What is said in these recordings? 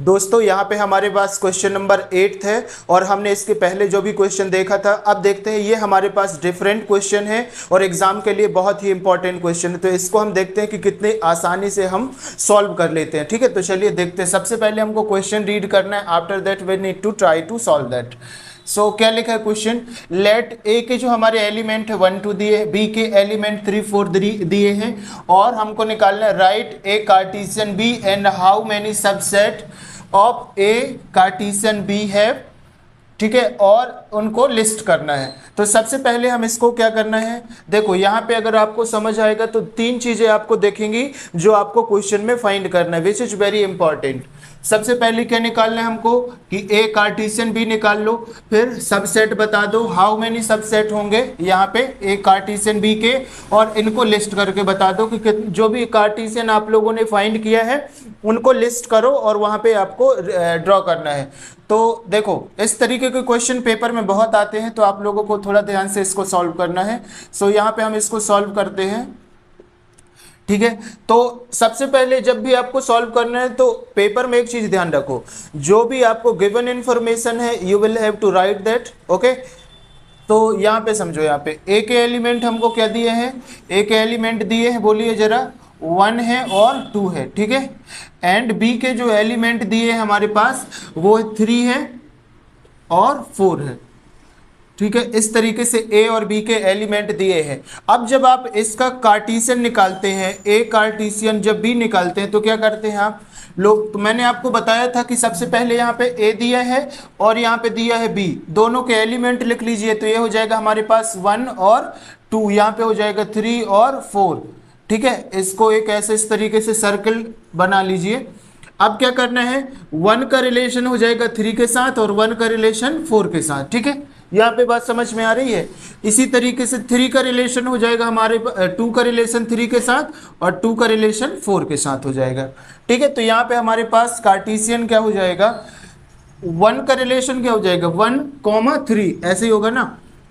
दोस्तों यहाँ पे हमारे पास क्वेश्चन नंबर 8 है और हमने इसके पहले जो भी क्वेश्चन देखा था, अब देखते हैं ये हमारे पास डिफरेंट क्वेश्चन है और एग्जाम के लिए बहुत ही इंपॉर्टेंट क्वेश्चन है। तो इसको हम देखते हैं कि कितने आसानी से हम सॉल्व कर लेते हैं। ठीक है, तो चलिए देखते हैं। सबसे पहले हमको क्वेश्चन रीड करना है, after that we need to try to solve that. सो क्या लिखा है क्वेश्चन, लेट ए के जो हमारे एलिमेंट है 1 2 दिए, बी के एलिमेंट 3 4 दिए हैं और हमको निकालना है write A cartesian B and how many subset of A cartesian B है। ठीक है, और उनको लिस्ट करना है। तो सबसे पहले हम इसको क्या करना है, देखो यहाँ पे अगर आपको समझ आएगा तो 3 चीजें आपको देखेंगी जो आपको क्वेश्चन में फाइंड करना है, विच इज वेरी इंपॉर्टेंट। सबसे पहले क्या निकालना है हमको कि ए कार्टेशियन बी निकाल लो, फिर सबसेट बता दो, हाउ मेनी सबसेट होंगे यहाँ पे ए कार्टेशियन बी के, और इनको लिस्ट करके बता दो कि जो भी कार्टेशियन आप लोगों ने फाइंड किया है उनको लिस्ट करो और वहाँ पे आपको ड्रॉ करना है। तो देखो इस तरीके के क्वेश्चन पेपर में बहुत आते हैं, तो आप लोगों को थोड़ा ध्यान से इसको सॉल्व करना है। सो यहाँ पे हम इसको सॉल्व करते हैं। ठीक है, तो सबसे पहले जब भी आपको सॉल्व करना है तो पेपर में एक चीज ध्यान रखो, जो भी आपको गिवन इंफॉर्मेशन है you will have to write that. Okay, तो यहाँ पे समझो, यहाँ पे ए के एलिमेंट हमको क्या दिए हैं, ए के एलिमेंट दिए हैं, बोलिए जरा, 1 है और 2 है। ठीक है, एंड बी के जो एलिमेंट दिए हैं हमारे पास वो 3 है और 4 है। ठीक है, इस तरीके से ए और बी के एलिमेंट दिए हैं। अब जब आप इसका कार्टेशियन निकालते हैं, ए कार्टेशियन जब बी निकालते हैं तो क्या करते हैं आप लोग, तो मैंने आपको बताया था कि सबसे पहले यहाँ पे ए दिया है और यहाँ पे दिया है बी, दोनों के एलिमेंट लिख लीजिए। तो ये हो जाएगा हमारे पास 1 और 2, यहाँ पे हो जाएगा 3 और 4। ठीक है, इसको एक ऐसे इस तरीके से सर्कल बना लीजिए। अब क्या करना है, 1 का रिलेशन हो जाएगा 3 के साथ और 1 का रिलेशन 4 के साथ। ठीक है, यहाँ पे बात समझ में आ रही है। इसी तरीके से 3 का रिलेशन हो जाएगा हमारे 2 का रिलेशन 3 के साथ और 2 का रिलेशन 4 के साथ हो जाएगा। ठीक है, तो यहाँ पे हमारे पास कार्टेशियन क्या हो जाएगा, 1 का रिलेशन क्या हो जाएगा 1,3, ऐसे ही होगा ना।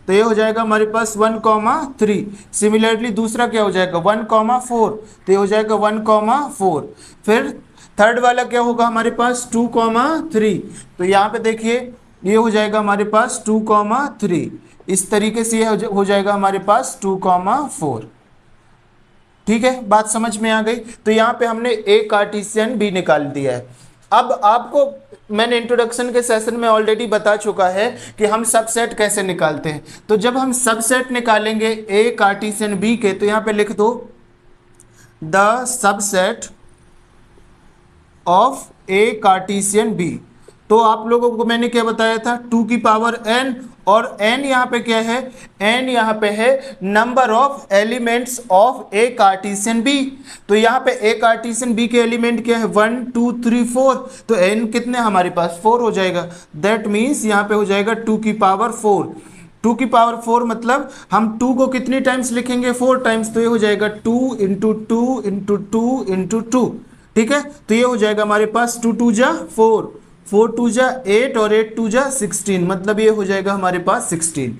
तो ये हो जाएगा हमारे पास 1,3। सिमिलरली दूसरा क्या हो जाएगा 1,4, तो ये हो जाएगा 1,4। फिर थर्ड वाला क्या होगा हमारे पास 2,3, तो यहाँ पे देखिए ये हो जाएगा हमारे पास 2,3। इस तरीके से ये हो जाएगा हमारे पास 2,4। ठीक है, बात समझ में आ गई। तो यहाँ पे हमने ए कार्टेशियन बी निकाल दिया है। अब आपको मैंने इंट्रोडक्शन के सेशन में ऑलरेडी बता चुका है कि हम सबसेट कैसे निकालते हैं। तो जब हम सबसेट निकालेंगे ए कार्टेशियन बी के, तो यहाँ पे लिख दो the subset of A cartesian B. तो आप लोगों को मैंने क्या बताया था, 2 की पावर n, और n यहाँ पे क्या है, n यहाँ पे है number of elements of A cartesian B. तो यहाँ पे ए कार्टेशियन बी के एलिमेंट क्या है 1 2 3 4, तो n कितने हमारे पास 4 हो जाएगा। दैट मीन्स यहाँ पे हो जाएगा 2 की पावर 4। 2 की पावर 4 मतलब हम 2 को कितनी टाइम्स लिखेंगे, 4 टाइम्स। तो ये हो जाएगा 2 × 2 × 2 × 2। ठीक है, तो ये हो जाएगा हमारे पास 2 2 जा 4, 4 2 जा 8 और 8 2 जा 16, मतलब ये हो जाएगा हमारे पास 16।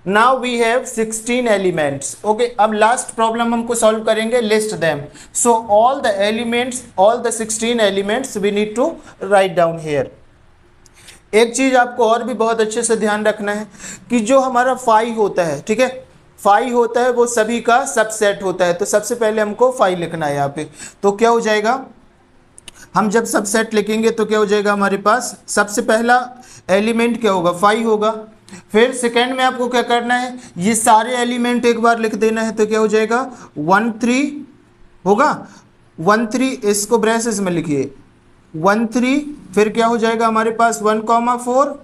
Now we have 16 elements. Okay, अब लास्ट प्रॉब्लम हमको सॉल्व करेंगे, list them. So all the elements, all the 16 elements we need to write down here. एक चीज आपको और भी बहुत अच्छे से ध्यान रखना है कि जो हमारा फाई होता है, ठीक है, फाई होता है वो सभी का सबसेट होता है। तो सबसे पहले हमको फाई लिखना है यहाँ पे। तो क्या हो जाएगा, हम जब सबसेट लिखेंगे तो क्या हो जाएगा हमारे पास, सबसे पहला एलिमेंट क्या होगा 5 होगा। फिर सेकेंड में आपको क्या करना है, ये सारे एलिमेंट एक बार लिख देना है। तो क्या हो जाएगा 1 3 होगा, 1 3, इसको ब्रेसेस में लिखिए 1 3। फिर क्या हो जाएगा हमारे पास 1,4,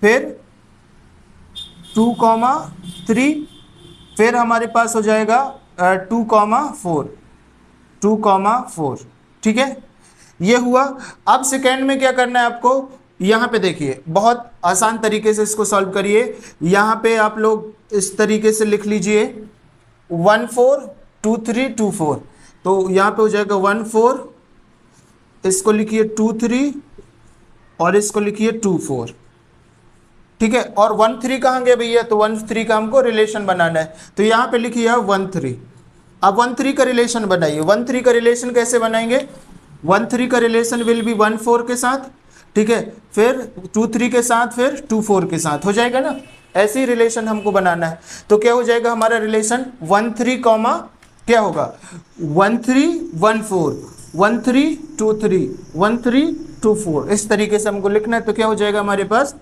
फिर 2,3, फिर हमारे पास हो जाएगा 2,4, 2,4। ठीक है, ये हुआ। अब सेकेंड में क्या करना है आपको, यहाँ पे देखिए बहुत आसान तरीके से इसको सॉल्व करिए। यहाँ पे आप लोग इस तरीके से लिख लीजिए 1 4 2 3 2 4। तो यहाँ पे हो जाएगा 1 4, इसको लिखिए 2 3 और इसको लिखिए 2 4। ठीक है, और 1 3 कहाँ गए भैया, तो 1 3 का हमको रिलेशन बनाना है। तो यहाँ पे लिखिए 1 3। अब 1 3 का रिलेशन बनाइए। 1 3 का रिलेशन कैसे बनाएंगे, 1 3 का रिलेशन विल बी 1 4 के साथ, ठीक है, फिर 2 3 के साथ, फिर 2 4 के साथ, हो जाएगा ना। ऐसे ही रिलेशन हमको बनाना है। तो क्या हो जाएगा हमारा रिलेशन 1 3 कॉमा क्या होगा 1 3 1 4 1 3 2 3 1 3 2 4, इस तरीके से हमको लिखना है। तो क्या हो जाएगा हमारे पास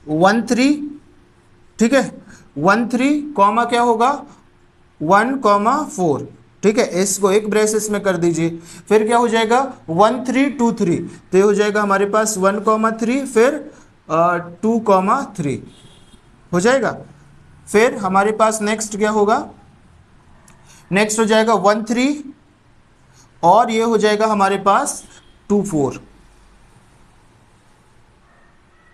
1 3, ठीक है, 1 3 कॉमा क्या होगा 1 कॉमा 4, ठीक है, इसको एक ब्रेसेस में कर दीजिए। फिर क्या हो जाएगा 1 3 2 3, तो ये हो जाएगा हमारे पास 1 कॉमा 3, फिर 2 कॉमा 3 हो जाएगा। फिर हमारे पास नेक्स्ट क्या होगा, नेक्स्ट हो जाएगा 1 3 और ये हो जाएगा हमारे पास 2 4।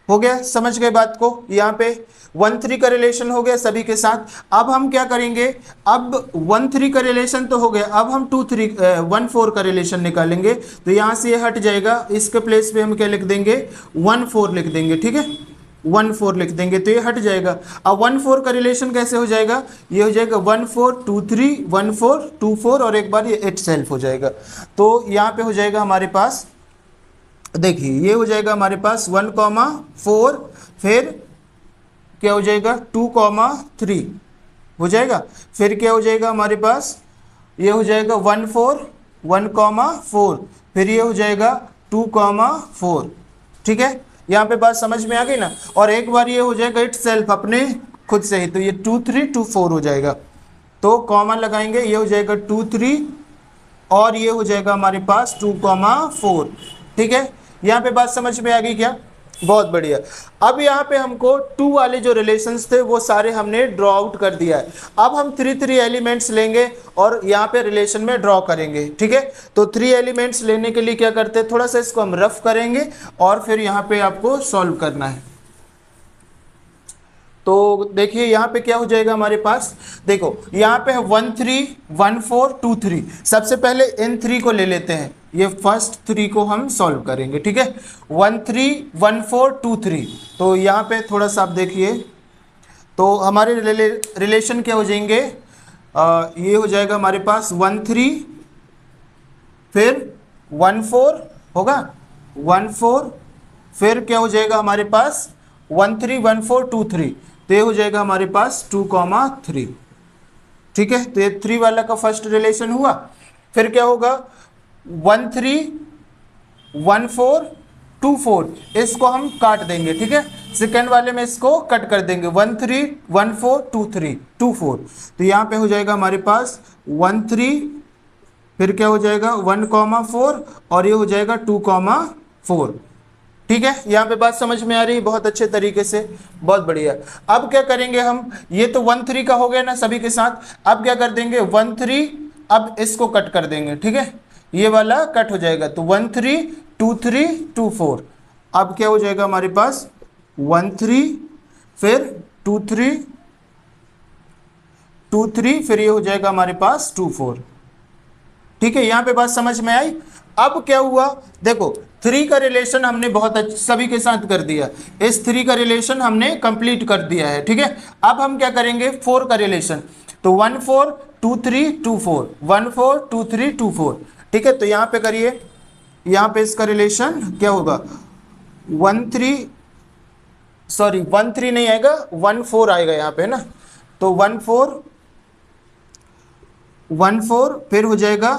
हो गया, समझ गए बात को। यहाँ पे 1 3 का रिलेशन हो गया सभी के साथ। अब हम क्या करेंगे, अब 1 3 का रिलेशन तो हो गया, अब हम 1 4 का रिलेशन निकालेंगे। तो यहाँ से ये हट जाएगा, इसके प्लेस पे हम क्या लिख देंगे 1 4 लिख देंगे, ठीक है, 1 4 लिख देंगे, तो ये हट जाएगा। अब 1 4 का रिलेशन कैसे हो जाएगा, ये हो जाएगा 1 4 2 3 1 4 2 4 और एक बार ये इट सेल्फ हो जाएगा। तो यहाँ पे हो जाएगा हमारे पास, देखिए ये हो जाएगा हमारे पास 1 कॉमा 4, फिर क्या हो जाएगा 2 कॉमा 3 हो जाएगा, फिर क्या हो जाएगा हमारे पास, ये हो जाएगा 1 4 1 कॉमा 4, फिर ये हो जाएगा 2 कॉमा 4, ठीक है। यहाँ पे बात समझ में आ गई ना। और एक बार ये हो जाएगा इट सेल्फ अपने खुद से ही, तो ये 2 3 2 4 हो जाएगा। तो कॉमा लगाएंगे, ये हो जाएगा 2 3 और ये हो जाएगा हमारे पास 2 कॉमा 4, ठीक है। यहाँ पे बात समझ में आ गई क्या, बहुत बढ़िया। अब यहाँ पे हमको 2 वाले जो रिलेशंस थे वो सारे हमने ड्रॉ आउट कर दिया है। अब हम 3 3 एलिमेंट्स लेंगे और यहाँ पे रिलेशन में ड्रॉ करेंगे, ठीक है। तो 3 एलिमेंट्स लेने के लिए क्या करते हैं, थोड़ा सा इसको हम रफ करेंगे और फिर यहाँ पे आपको सॉल्व करना है। तो देखिए यहाँ पे क्या हो जाएगा हमारे पास, देखो यहाँ पे है 1 3 1 4 2 3। सबसे पहले इन 3 को ले लेते हैं, ये फर्स्ट 3 को हम सॉल्व करेंगे, ठीक है, 1 3 1 4 2 3। तो यहाँ पे थोड़ा सा आप देखिए, तो हमारे रिलेशन क्या हो जाएंगे, ये हो जाएगा हमारे पास 1 3 फिर 1 4 होगा 1 4, फिर क्या हो जाएगा हमारे पास 1 3 1 4 2 3, तो ये हो जाएगा हमारे पास 2 कॉमा 3, ठीक है। तो ये 3 वाला का फर्स्ट रिलेशन हुआ। फिर क्या होगा 1 3 1 4 2 4, इसको हम काट देंगे, ठीक है, सेकेंड वाले में इसको कट कर देंगे, 1 3 1 4 2 3 2 4। तो यहाँ पे हो जाएगा हमारे पास 1 3, फिर क्या हो जाएगा 1 कॉमा 4 और ये हो जाएगा 2 कॉमा 4, ठीक है। यहाँ पे बात समझ में आ रही है बहुत अच्छे तरीके से, बहुत बढ़िया। अब क्या करेंगे हम, ये तो 1 3 का हो गया ना सभी के साथ। अब क्या कर देंगे 1 3, अब इसको कट कर देंगे, ठीक है, ये वाला कट हो जाएगा। तो 1 3 2 3 2 4, अब क्या हो जाएगा हमारे पास 1 3 फिर 2 3 2 3, फिर ये हो जाएगा हमारे पास 2 4, ठीक है। यहाँ पे बात समझ में आई। अब क्या हुआ, देखो 3 का रिलेशन हमने बहुत सभी के साथ कर दिया, इस 3 का रिलेशन हमने कंप्लीट कर दिया है, ठीक है। अब हम क्या करेंगे 4 का रिलेशन, तो 1 4 2 3 2 4 1 4 2 3 2 4, ठीक है। तो यहाँ पे करिए, यहाँ पे इसका रिलेशन क्या होगा 1 3 नहीं आएगा 1 4 आएगा यहाँ पे ना। तो 1 4 फिर हो जाएगा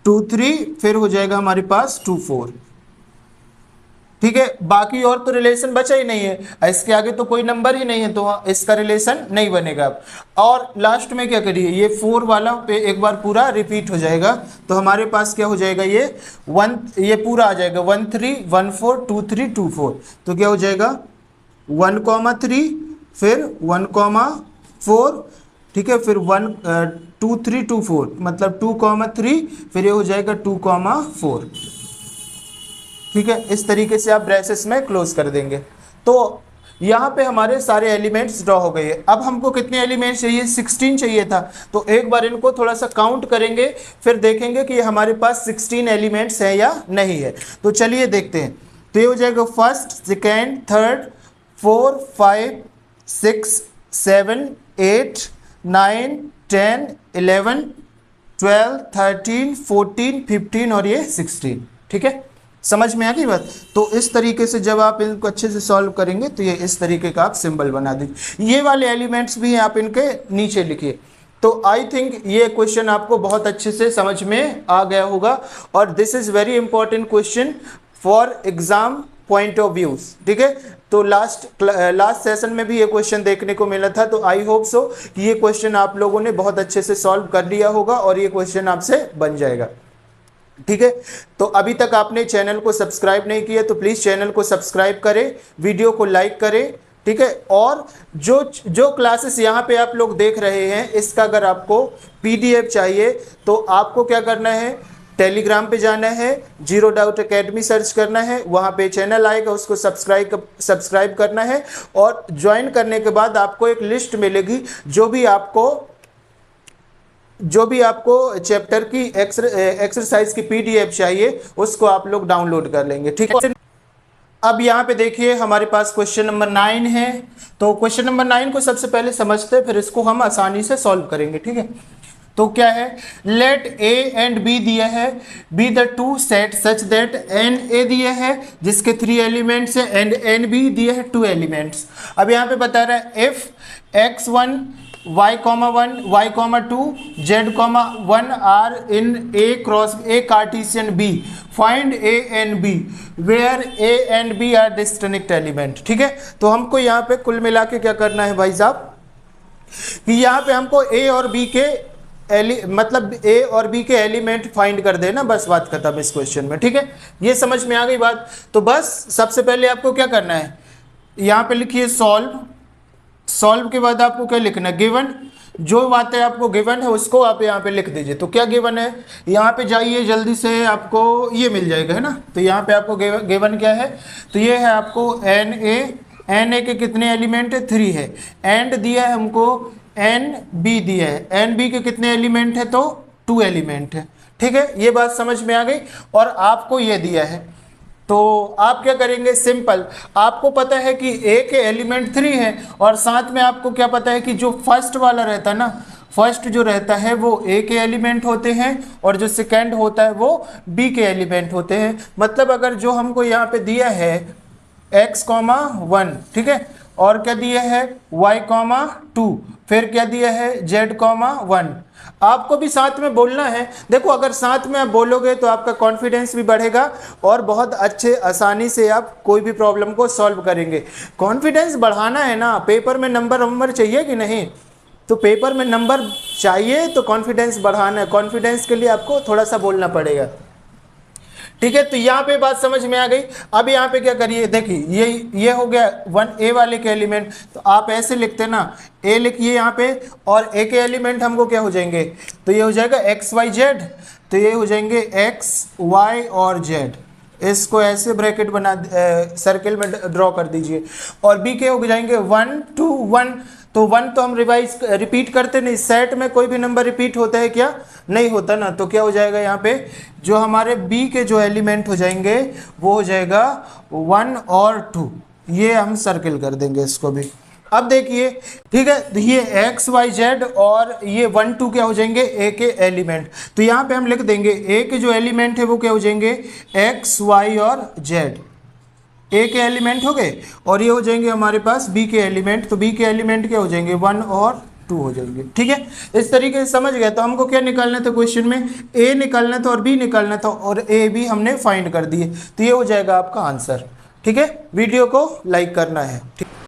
2 3, फिर हो जाएगा हमारे पास 2 4, ठीक है। बाकी और तो रिलेशन बचा ही नहीं है, इसके आगे तो कोई नंबर ही नहीं है, तो इसका रिलेशन नहीं बनेगा। और लास्ट में क्या करिए, ये 4 वाला पे एक बार पूरा रिपीट हो जाएगा, तो हमारे पास क्या हो जाएगा ये पूरा आ जाएगा 1 3 1 4 2 3 2 4। तो क्या हो जाएगा 1 कॉमा 3 फिर 1 कॉमा 4, ठीक है, फिर 2 3 2 4 मतलब 2 कॉमा 3, फिर ये हो जाएगा 2 कॉमा 4, ठीक है। इस तरीके से आप ब्रेसेस में क्लोज कर देंगे। तो यहाँ पे हमारे सारे एलिमेंट्स ड्रॉ हो गए। अब हमको कितने एलिमेंट्स चाहिए, 16 चाहिए था। तो एक बार इनको थोड़ा सा काउंट करेंगे, फिर देखेंगे कि हमारे पास 16 एलिमेंट्स हैं या नहीं है। तो चलिए देखते हैं। तो ये हो जाएगा फर्स्ट सेकेंड थर्ड 4 5 6 7 8 9 10 11 12, 13, 14, 15 और ये 16। ठीक है, समझ में आ गई बात। तो इस तरीके से जब आप इनको अच्छे से सॉल्व करेंगे तो ये इस तरीके का आप सिंबल बना दीजिए। ये वाले एलिमेंट्स भी आप इनके नीचे लिखिए। तो आई थिंक ये क्वेश्चन आपको बहुत अच्छे से समझ में आ गया होगा और this is very important question for exam point of views. ठीक है, तो लास्ट सेशन में भी ये क्वेश्चन देखने को मिला था, तो आई होप सो कि ये क्वेश्चन आप लोगों ने बहुत अच्छे से सॉल्व कर लिया होगा और ये क्वेश्चन आपसे बन जाएगा। ठीक है, तो अभी तक आपने चैनल को सब्सक्राइब नहीं किया तो प्लीज़ चैनल को सब्सक्राइब करें, वीडियो को लाइक करें। ठीक है, और जो क्लासेस यहाँ पे आप लोग देख रहे हैं इसका अगर आपको पीडीएफ चाहिए तो आपको क्या करना है, टेलीग्राम पे जाना है, जीरो डाउट एकेडमी सर्च करना है, वहाँ पे चैनल आएगा, उसको सब्सक्राइब करना है और ज्वाइन करने के बाद आपको एक लिस्ट मिलेगी जो भी आपको चैप्टर की एक्सरसाइज की पीडीएफ चाहिए उसको आप लोग डाउनलोड कर लेंगे। ठीक है, अब यहाँ पे देखिए हमारे पास क्वेश्चन नंबर 9 है। तो क्वेश्चन नंबर 9 को सबसे पहले समझते हैं, फिर इसको हम आसानी से सॉल्व करेंगे। ठीक है, तो क्या है, लेट ए एंड बी दिया है, B the two set such that n A दिया है जिसके 3 एलिमेंट्स है एंड एन बी दिया है 2 एलिमेंट्स। अब यहाँ पे बता रहा है if x1 y1 y2 z1 are in A cross A cartesian B find A and B where A and B are distinct element. ठीक है, तो हमको यहाँ पे कुल मिला के क्या करना है भाई साहब कि यहाँ पे हमको ए और बी के मतलब ए और बी के एलिमेंट फाइंड कर देना, बस बात खत्म इस क्वेश्चन में। ठीक है, ये समझ में आ गई बात। तो बस सबसे पहले आपको क्या करना है, यहाँ पे लिखिए सॉल्व के बाद आपको क्या लिखना है, गिवन। जो बातें आपको गिवन है उसको आप यहाँ पे लिख दीजिए। तो क्या गिवन है, यहाँ पे जाइए जल्दी से, आपको ये मिल जाएगा, है ना। तो यहाँ पे आपको गिवन क्या है, तो ये है आपको एन ए के कितने एलिमेंट है, 3 है। एंड दिया है हमको एन बी दिया है, एन बी के कितने एलिमेंट है, तो 2 एलिमेंट है। ठीक है, ये बात समझ में आ गई। और आपको ये दिया है तो आप क्या करेंगे, सिंपल, आपको पता है कि ए के एलिमेंट 3 है और साथ में आपको क्या पता है कि जो फर्स्ट वाला रहता है ना, फर्स्ट जो रहता है वो ए के एलिमेंट होते हैं और जो सेकंड होता है वो बी के एलिमेंट होते हैं। मतलब अगर जो हमको यहाँ पे दिया है x,1, ठीक है, और क्या दिया है y,2, फिर क्या दिया है z,1। आपको भी साथ में बोलना है। देखो अगर साथ में आप बोलोगे तो आपका कॉन्फिडेंस भी बढ़ेगा और बहुत अच्छे आसानी से आप कोई भी प्रॉब्लम को सॉल्व करेंगे। कॉन्फिडेंस बढ़ाना है ना, पेपर में नंबर चाहिए कि नहीं, तो पेपर में नंबर चाहिए तो कॉन्फिडेंस बढ़ाना है। कॉन्फिडेंस के लिए आपको थोड़ा सा बोलना पड़ेगा। ठीक है, तो यहाँ पे बात समझ में आ गई। अब यहाँ पे क्या करिए, देखिए ये हो गया 1 ए वाले के एलिमेंट, तो आप ऐसे लिखते ना, ए लिखिए यहाँ पे और ए के एलिमेंट हमको क्या हो जाएंगे, तो ये हो जाएगा एक्स वाई जेड, तो ये हो जाएंगे एक्स वाई और जेड। इसको ऐसे ब्रैकेट बना सर्किल में ड्रॉ कर दीजिए। और बी के हो जाएंगे 1 2 1, तो 1 तो हम रिपीट करते नहीं, सेट में कोई भी नंबर रिपीट होता है क्या, नहीं होता ना। तो क्या हो जाएगा यहाँ पे, जो हमारे बी के जो एलिमेंट हो जाएंगे वो हो जाएगा 1 और 2, ये हम सर्किल कर देंगे इसको भी। अब देखिए, ठीक है, तो ये एक्स वाई जेड और ये 1 2 क्या हो जाएंगे, ए के एलिमेंट। तो यहाँ पे हम लिख देंगे ए के जो एलिमेंट है वो क्या हो जाएंगे, एक्स वाई और जेड, ए के एलिमेंट हो गए, और ये हो जाएंगे हमारे पास बी के एलिमेंट। तो बी के एलिमेंट क्या हो जाएंगे, 1 और 2 हो जाएंगे। ठीक है, इस तरीके से समझ गए। तो हमको क्या निकालना था क्वेश्चन में, ए निकालना था और बी निकालना था, और ए बी हमने फाइंड कर दिए। तो ये हो जाएगा आपका आंसर। ठीक है, वीडियो को लाइक करना है। ठीक।